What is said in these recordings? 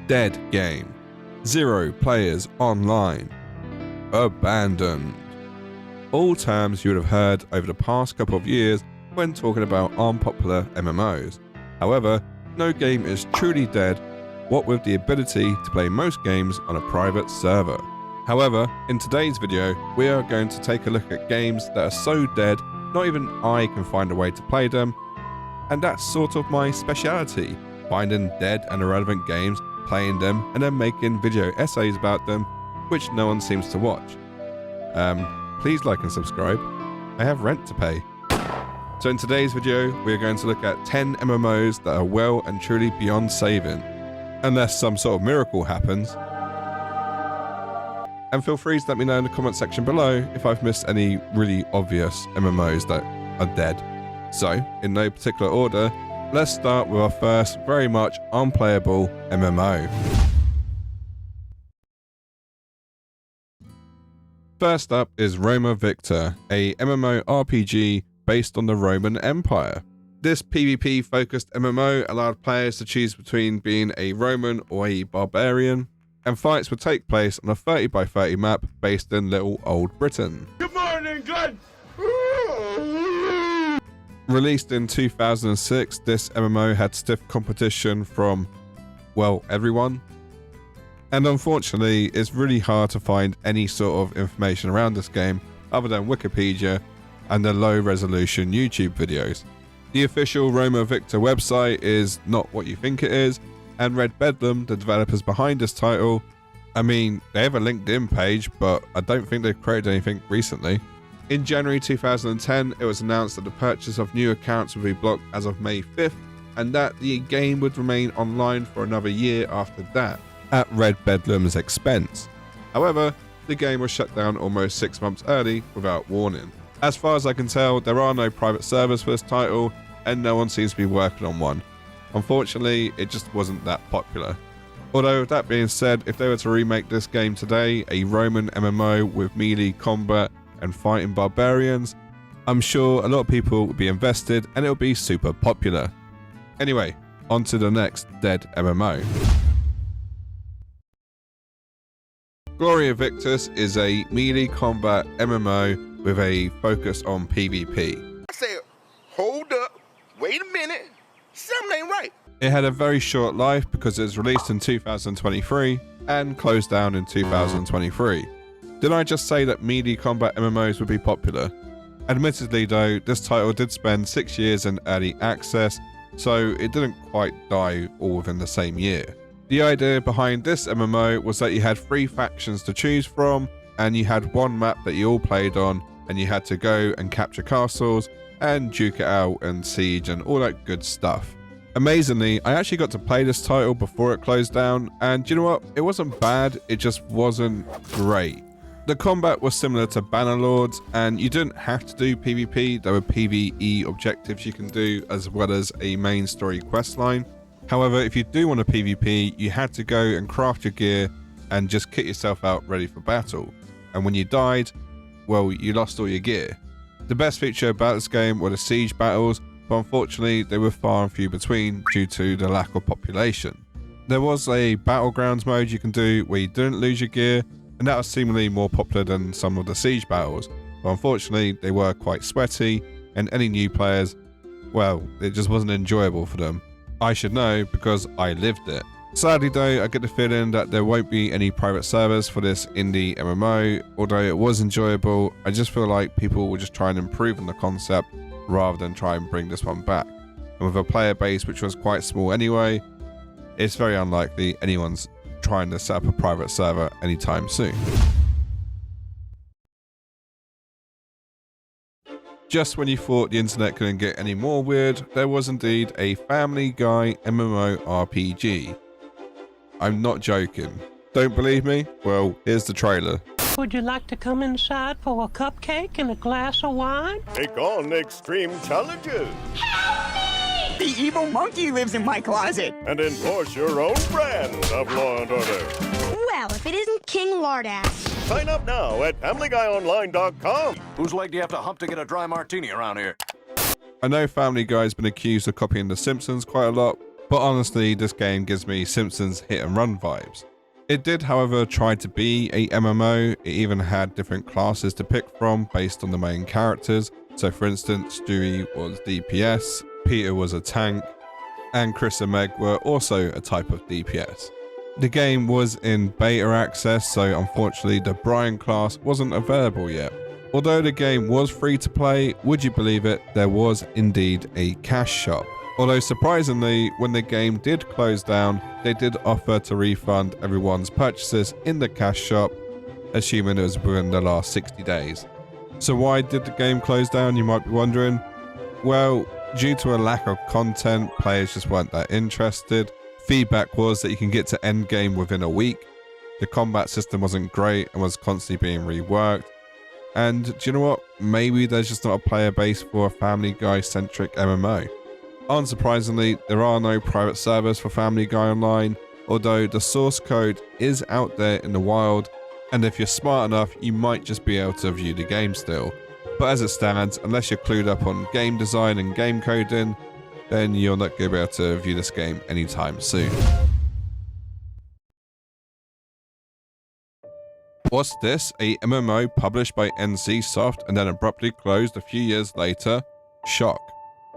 Dead game. 0 players online. Abandoned. All terms you would have heard over the past couple of years when talking about unpopular MMOs. However, no game is truly dead, what with the ability to play most games on a private server. However, in today's video, we are going to take a look at games that are so dead, not even I can find a way to play them, and that's sort of my speciality, finding dead and irrelevant games, playing them, and then making video essays about them, which no one seems to watch. Please like and subscribe. I have rent to pay. So in today's video, we are going to look at 10 MMOs that are well and truly beyond saving, unless some sort of miracle happens. And feel free to let me know in the comment section below if I've missed any really obvious MMOs that are dead. So, in no particular order, let's start with our first very much unplayable MMO. First up is Roma Victor, a MMORPG based on the Roman Empire. This PvP focused MMO allowed players to choose between being a Roman or a barbarian, and fights would take place on a 30 by 30 map based in Little Old Britain. Good morning, Glenn! Released in 2006, this MMO had stiff competition from, well, everyone. And unfortunately, it's really hard to find any sort of information around this game other than Wikipedia and the low resolution YouTube videos. The official Roma Victor website is not what you think it is, and Red Bedlam, the developers behind this title, I mean, they have a LinkedIn page, but I don't think they've created anything recently. In January 2010, it was announced that the purchase of new accounts would be blocked as of May 5th, and that the game would remain online for another year after that, at Red Bedlam's expense. However, the game was shut down almost 6 months early without warning. As far as I can tell, there are no private servers for this title, and no one seems to be working on one. Unfortunately, it just wasn't that popular. Although, with that being said, if they were to remake this game today, a Roman MMO with melee combat and fighting barbarians, I'm sure a lot of people would be invested and it'll be super popular. Anyway, on to the next dead MMO. Gloria Victis is a melee combat MMO with a focus on PvP. I said, hold up, wait a minute, something ain't right. It had a very short life because it was released in 2023 and closed down in 2023. Did I just say that melee combat MMOs would be popular? Admittedly though, this title did spend 6 years in early access, so it didn't quite die all within the same year. The idea behind this MMO was that you had 3 factions to choose from, and you had one map that you all played on, and you had to go and capture castles and duke it out and siege and all that good stuff. Amazingly, I actually got to play this title before it closed down, and you know what? It wasn't bad, it just wasn't great. The combat was similar to Bannerlords, and you didn't have to do PvP. There were PvE objectives you can do, as well as a main story questline. However, if you do want a PvP, you had to go and craft your gear and just kit yourself out ready for battle. And when you died, well, you lost all your gear. The best feature about this game were the siege battles, but unfortunately they were far and few between due to the lack of population. There was a battlegrounds mode you can do where you didn't lose your gear, and that was seemingly more popular than some of the siege battles, but unfortunately they were quite sweaty, and any new players, well, it just wasn't enjoyable for them. I should know because I lived it. Sadly though, I get the feeling that there won't be any private servers for this indie MMO. Although it was enjoyable, I just feel like people will just try and improve on the concept rather than try and bring this one back. And with a player base which was quite small anyway, it's very unlikely anyone's trying to set up a private server anytime soon. Just when you thought the internet couldn't get any more weird, there was indeed a Family Guy MMORPG. I'm not joking. Don't believe me? Well, here's the trailer. Would you like to come inside for a cupcake and a glass of wine? Take on extreme challenges The evil monkey lives in my closet. and enforce your own brand of Law and Order. Well, if it isn't King Lardass. Sign up now at FamilyGuyOnline.com. Whose leg do you have to hump to get a dry martini around here? I know Family Guy's been accused of copying The Simpsons quite a lot, but honestly this game gives me Simpsons hit and run vibes. It did however try to be a MMO. It even had different classes to pick from based on the main characters. So for instance, Stewie was DPS, Peter was a tank, and Chris and Meg were also a type of DPS. The game was in beta access, so unfortunately the Brian class wasn't available yet. Although the game was free to play, would you believe it, there was indeed a cash shop. Although surprisingly, when the game did close down, they did offer to refund everyone's purchases in the cash shop, assuming it was within the last 60 days. So why did the game close down, you might be wondering? Well, due to a lack of content, players just weren't that interested. Feedback was that you can get to endgame within a week. The combat system wasn't great and was constantly being reworked. And do you know what? Maybe there's just not a player base for a Family Guy centric MMO. Unsurprisingly, there are no private servers for Family Guy Online, although the source code is out there in the wild, and if you're smart enough, you might just be able to view the game still. But as it stands, unless you're clued up on game design and game coding, then you're not going to be able to view this game anytime soon. What's this? A MMO published by NC Soft and then abruptly closed a few years later? Shock.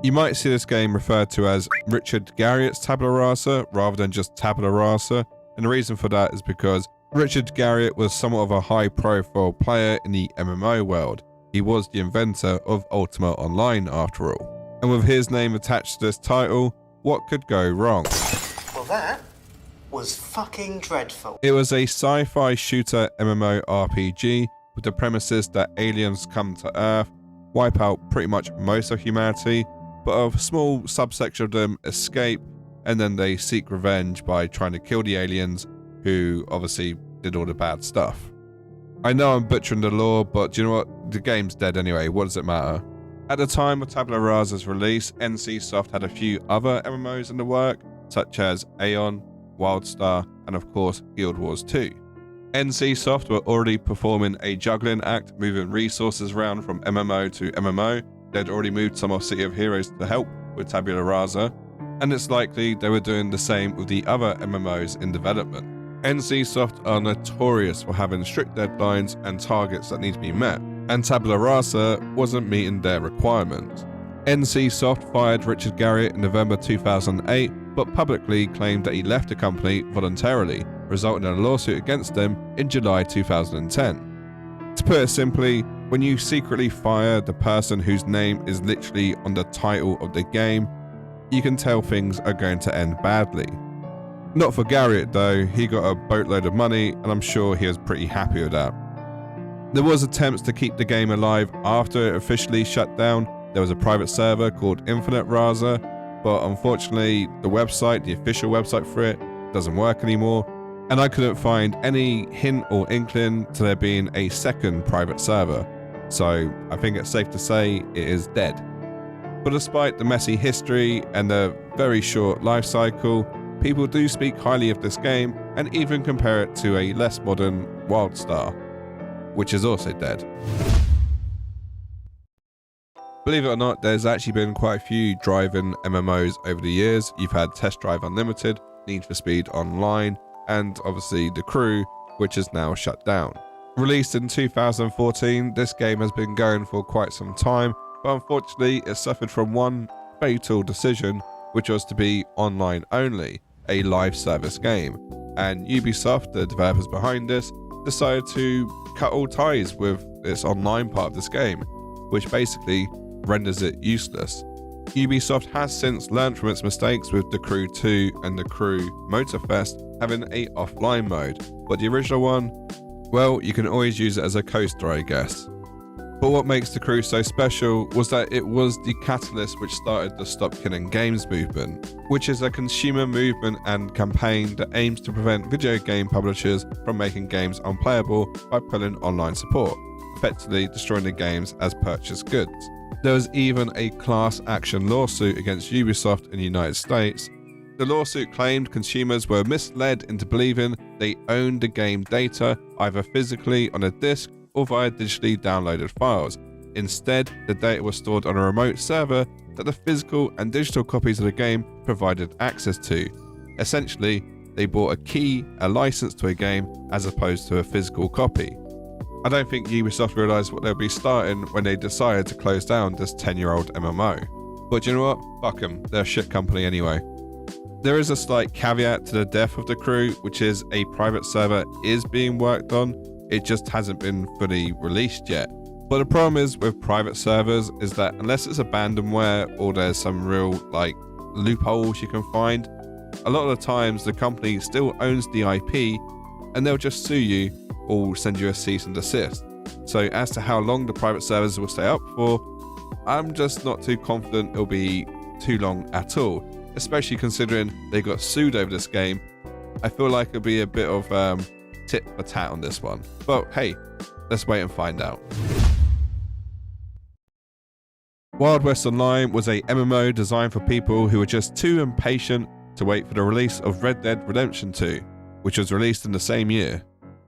You might see this game referred to as Richard Garriott's Tabula Rasa rather than just Tabula Rasa, and the reason for that is because Richard Garriott was somewhat of a high-profile player in the MMO world. He was the inventor of Ultima Online after all. And with his name attached to this title, what could go wrong? Well, that was fucking dreadful. It was a sci-fi shooter MMORPG with the premises that aliens come to Earth, wipe out pretty much most of humanity, but a small subsection of them escape, and then they seek revenge by trying to kill the aliens, who obviously did all the bad stuff. I know I'm butchering the lore, but do you know what? The game's dead anyway, what does it matter? At the time of Tabula Rasa's release, NC Soft had a few other MMOs in the work, such as Aeon, Wildstar, and of course Guild Wars 2. NC Soft were already performing a juggling act, moving resources around from MMO to MMO. They'd already moved some of City of Heroes to help with Tabula Rasa, and it's likely they were doing the same with the other MMOs in development. NC Soft are notorious for having strict deadlines and targets that need to be met, and Tabula Rasa wasn't meeting their requirements. NC Soft fired Richard Garriott in November 2008, but publicly claimed that he left the company voluntarily, resulting in a lawsuit against them in July 2010. To put it simply, when you secretly fire the person whose name is literally on the title of the game, you can tell things are going to end badly. Not for Garriott though, he got a boatload of money and I'm sure he was pretty happy with that. There was attempts to keep the game alive after it officially shut down. There was a private server called Infinite Rasa, but unfortunately the official website for it, doesn't work anymore, and I couldn't find any hint or inkling to there being a second private server, so I think it's safe to say it is dead. But despite the messy history and the very short life cycle, people do speak highly of this game and even compare it to a less modern Wildstar, which is also dead. Believe it or not, there's actually been quite a few driving MMOs over the years. You've had Test Drive Unlimited, Need for Speed Online, and obviously The Crew, which is now shut down. Released in 2014, this game has been going for quite some time, but unfortunately it suffered from one fatal decision, which was to be online only, a live service game. And Ubisoft, the developers behind this, decided to cut all ties with its online part of this game, which basically renders it useless. Ubisoft has since learned from its mistakes with The Crew 2 and The Crew Motorfest having a offline mode, but the original one, well, you can always use it as a coaster, I guess. But what makes The Crew so special was that it was the catalyst which started the Stop Killing Games movement, which is a consumer movement and campaign that aims to prevent video game publishers from making games unplayable by pulling online support, effectively destroying the games as purchased goods. There was even a class action lawsuit against Ubisoft in the United States. The lawsuit claimed consumers were misled into believing they owned the game data either physically on a disc or via digitally downloaded files. Instead, the data was stored on a remote server that the physical and digital copies of the game provided access to. Essentially, they bought a key, a license to a game, as opposed to a physical copy. I don't think Ubisoft realised what they'll be starting when they decided to close down this 10-year-old MMO. But you know what? Fuck them, they're a shit company anyway. There is a slight caveat to the death of the crew, which is a private server is being worked on, it just hasn't been fully released yet. But the problem is with private servers is that unless it's abandonware or there's some real loopholes you can find, a lot of the times the company still owns the IP and they'll just sue you or send you a cease and desist. So as to how long the private servers will stay up for, I'm just not too confident it'll be too long at all, especially considering they got sued over this game. I feel like it'll be a bit of tit for tat on this one. But hey, let's wait and find out. Wild West Online was a MMO designed for people who were just too impatient to wait for the release of Red Dead Redemption 2, which was released in the same year.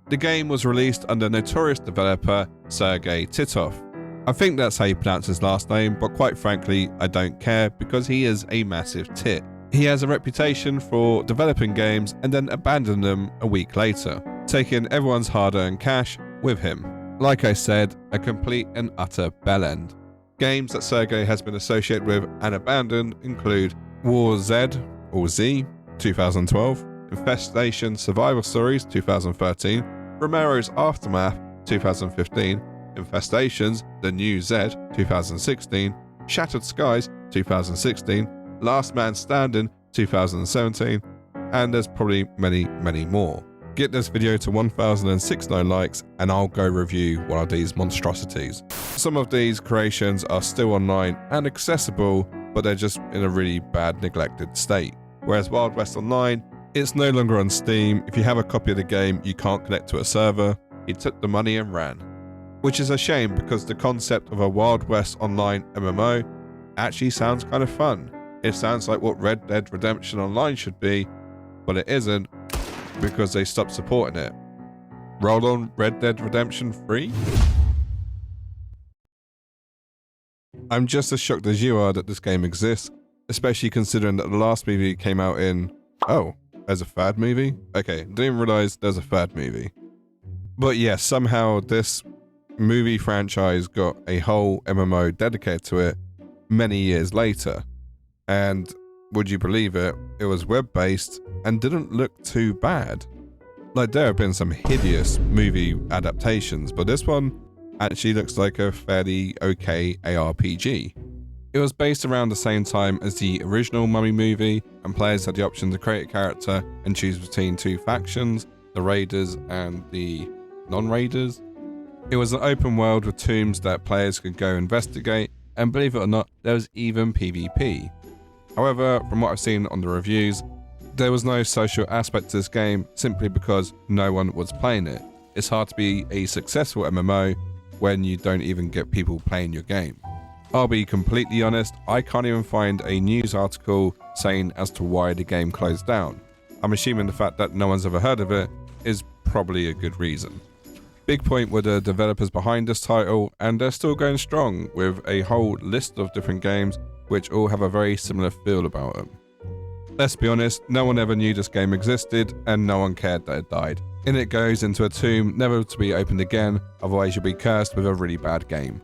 The game was released under notorious developer Sergei Titov. I think that's how you pronounce his last name, but quite frankly, I don't care because he is a massive tit. He has a reputation for developing games and then abandoning them a week later, taking everyone's hard-earned cash with him. Like I said, a complete and utter bellend. Games that Sergei has been associated with and abandoned include War Z or Z, 2012, Infestation Survival Stories, 2013, Romero's Aftermath, 2015, Infestations, The New Z, 2016, Shattered Skies, 2016, Last Man Standing, 2017, and there's probably many, many more. Get this video to 1,069 likes and I'll go review one of these monstrosities. Some of these creations are still online and accessible, but they're just in a really bad, neglected state. Whereas Wild West Online, it's no longer on Steam. If you have a copy of the game, you can't connect to a server. He took the money and ran. Which is a shame because the concept of a Wild West Online MMO actually sounds kind of fun. It sounds like what Red Dead Redemption Online should be, but it isn't because they stopped supporting it. Roll on Red Dead Redemption 3? I'm just as shocked as you are that this game exists, especially considering that the last movie came out in... Oh, there's a Fad movie? Okay, didn't even realize there's a Fad movie. But yeah, somehow this movie franchise got a whole MMO dedicated to it many years later. And would you believe it, it was web-based and didn't look too bad. Like, there have been some hideous movie adaptations, but this one actually looks like a fairly okay ARPG. It was based around the same time as the original Mummy movie, and players had the option to create a character and choose between two factions, the Raiders and the non-Raiders. It was an open world with tombs that players could go investigate, and believe it or not, there was even PvP. However, from what I've seen on the reviews, there was no social aspect to this game simply because no one was playing it. It's hard to be a successful MMO when you don't even get people playing your game. I'll be completely honest, I can't even find a news article saying as to why the game closed down. I'm assuming the fact that no one's ever heard of it is probably a good reason. Big Point were the developers behind this title, and they're still going strong with a whole list of different games which all have a very similar feel about them. Let's be honest, no one ever knew this game existed and no one cared that it died. In it goes into a tomb never to be opened again, otherwise you'll be cursed with a really bad game.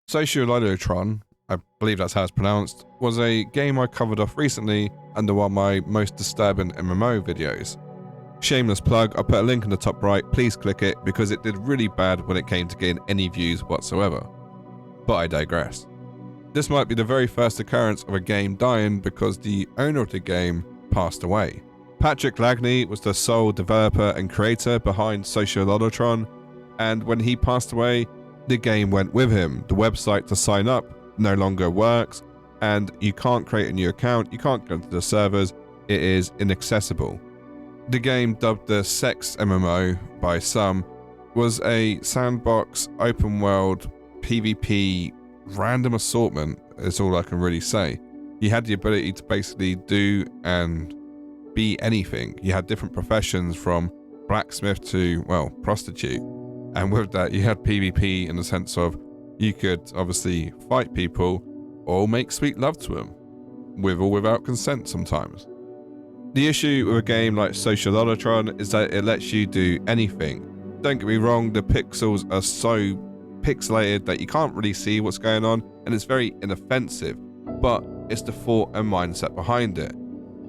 Sociolotron, I believe that's how it's pronounced, was a game I covered off recently under one of my most disturbing MMO videos. Shameless plug, I'll put a link in the top right, please click it because it did really bad when it came to getting any views whatsoever. But I digress. This might be the very first occurrence of a game dying because the owner of the game passed away. Patrick Lagney was the sole developer and creator behind Sociolotron, and when he passed away, the game went with him. The website to sign up no longer works, and you can't create a new account, you can't go to the servers, it is inaccessible. The game, dubbed the Sex MMO by some, was a sandbox, open world, PvP, random assortment, is all I can really say. You had the ability to basically do and be anything. You had different professions from blacksmith to, well, prostitute. And with that, you had PvP in the sense of you could obviously fight people, or make sweet love to them, with or without consent sometimes. The issue with a game like Sociolotron is that it lets you do anything. Don't get me wrong, the pixels are so pixelated that you can't really see what's going on, and it's very inoffensive, but it's the thought and mindset behind it.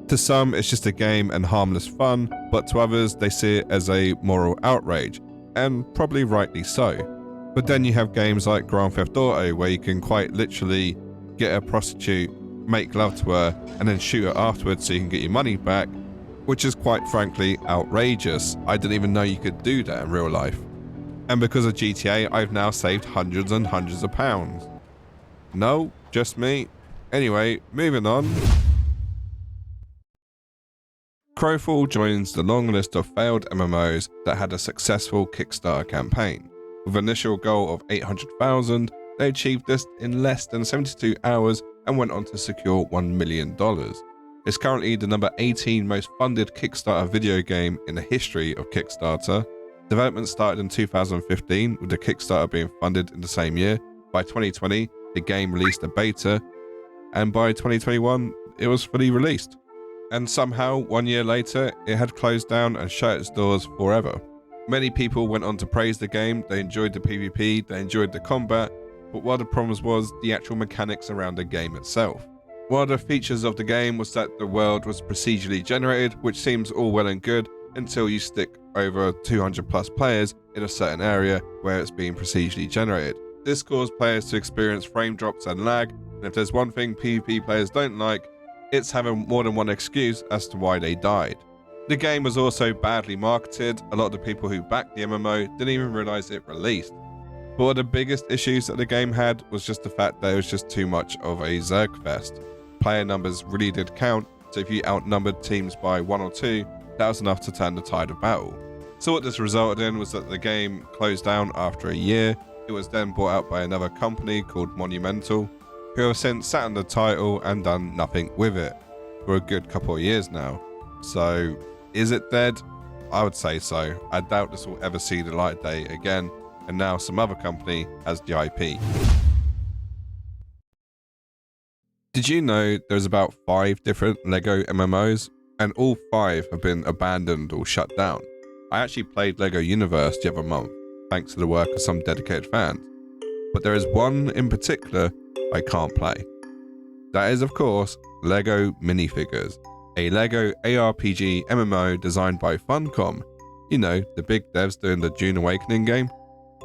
To some, it's just a game and harmless fun, but to others, they see it as a moral outrage, and probably rightly so. But then you have games like Grand Theft Auto, where you can quite literally get a prostitute, make love to her, and then shoot her afterwards so you can get your money back, which is quite frankly outrageous. I didn't even know you could do that in real life. And because of GTA, I've now saved hundreds and hundreds of pounds. No, just me. Anyway, moving on. Crowfall joins the long list of failed MMOs that had a successful Kickstarter campaign. With an initial goal of 800,000, they achieved this in less than 72 hours and went on to secure $1 million. It's currently the number 18 most funded Kickstarter video game in the history of Kickstarter. Development started in 2015, with the Kickstarter being funded in the same year. By 2020, the game released a beta, and by 2021, it was fully released. And somehow, 1 year later, it had closed down and shut its doors forever. Many people went on to praise the game. They enjoyed the PvP, they enjoyed the combat, but one of the problems was the actual mechanics around the game itself. One of the features of the game was that the world was procedurally generated, which seems all well and good until you stick over 200 plus players in a certain area where it's being procedurally generated. This caused players to experience frame drops and lag, and if there's one thing PvP players don't like, it's having more than one excuse as to why they died. The game was also badly marketed. A lot of the people who backed the MMO didn't even realize it released. But one of the biggest issues that the game had was just the fact that it was just too much of a Zerg fest. Player numbers really did count, so if you outnumbered teams by 1 or 2, that was enough to turn the tide of battle. So what this resulted in was that the game closed down after a year. It was then bought out by another company called Monumental, who have since sat on the title and done nothing with it for a good couple of years now. So, is it dead? I would say so. I doubt this will ever see the light of day again, and now some other company has the IP. Did you know there's about 5 different LEGO MMOs, and all 5 have been abandoned or shut down? I actually played LEGO Universe the other month, thanks to the work of some dedicated fans, but there is one in particular I can't play. That is, of course, LEGO Minifigures, a LEGO ARPG MMO designed by Funcom. You know, the big devs doing the Dune Awakening game.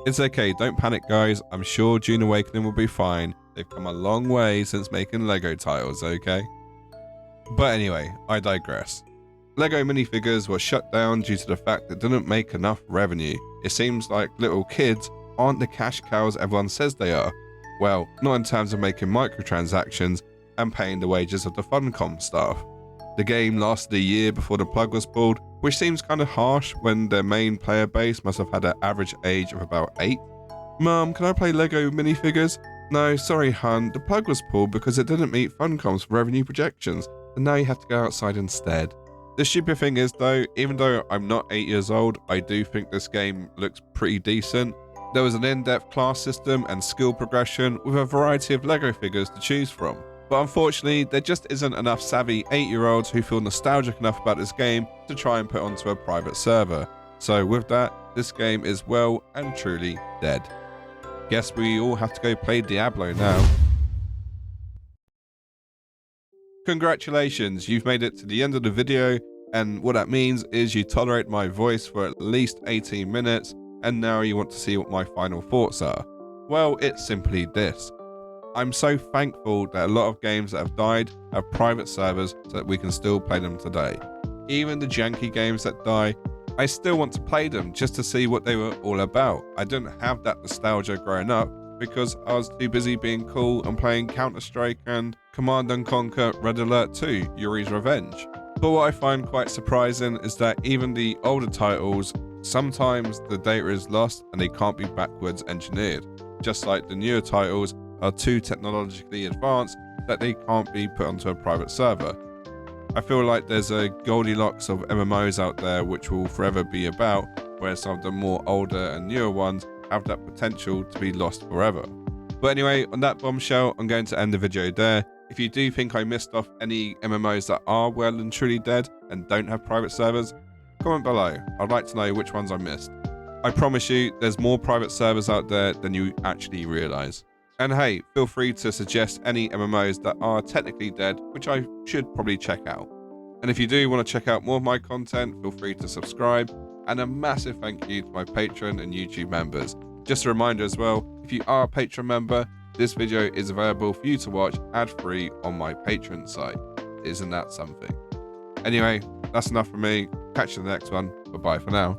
It's okay, don't panic guys, I'm sure Dune Awakening will be fine. They've come a long way since making LEGO titles, okay? But anyway, I digress. LEGO Minifigures was shut down due to the fact that it didn't make enough revenue. It seems like little kids aren't the cash cows everyone says they are. Well, not in terms of making microtransactions and paying the wages of the Funcom staff. The game lasted a year before the plug was pulled, which seems kind of harsh when their main player base must have had an average age of about 8. Mum, can I play LEGO Minifigures? No, sorry hun, the plug was pulled because it didn't meet Funcom's revenue projections, and now you have to go outside instead. The stupid thing is though, even though I'm not 8 years old, I do think this game looks pretty decent. There was an in-depth class system and skill progression with a variety of LEGO figures to choose from. But unfortunately, there just isn't enough savvy 8-year-olds who feel nostalgic enough about this game to try and put onto a private server. So with that, this game is well and truly dead. Guess we all have to go play Diablo now. Congratulations, you've made it to the end of the video, and what that means is you tolerate my voice for at least 18 minutes, and now you want to see what my final thoughts are. Well, it's simply this. I'm so thankful that a lot of games that have died have private servers so that we can still play them today. Even the janky games that die, I still want to play them just to see what they were all about. I didn't have that nostalgia growing up because I was too busy being cool and playing Counter-Strike and Command & Conquer Red Alert 2, Yuri's Revenge. But what I find quite surprising is that even the older titles, sometimes the data is lost and they can't be backwards engineered, just like the newer titles are too technologically advanced that they can't be put onto a private server. I feel like there's a Goldilocks of MMOs out there which will forever be about, where some of the more older and newer ones have that potential to be lost forever. But anyway, on that bombshell, I'm going to end the video there. If you do think I missed off any MMOs that are well and truly dead and don't have private servers, comment below. I'd like to know which ones I missed. I promise you, there's more private servers out there than you actually realise. And hey, feel free to suggest any MMOs that are technically dead, which I should probably check out. And if you do want to check out more of my content, feel free to subscribe. And a massive thank you to my Patreon and YouTube members. Just a reminder as well, if you are a Patreon member, this video is available for you to watch ad-free on my Patreon site. Isn't that something? Anyway, that's enough from me. Catch you in the next one. Bye-bye for now.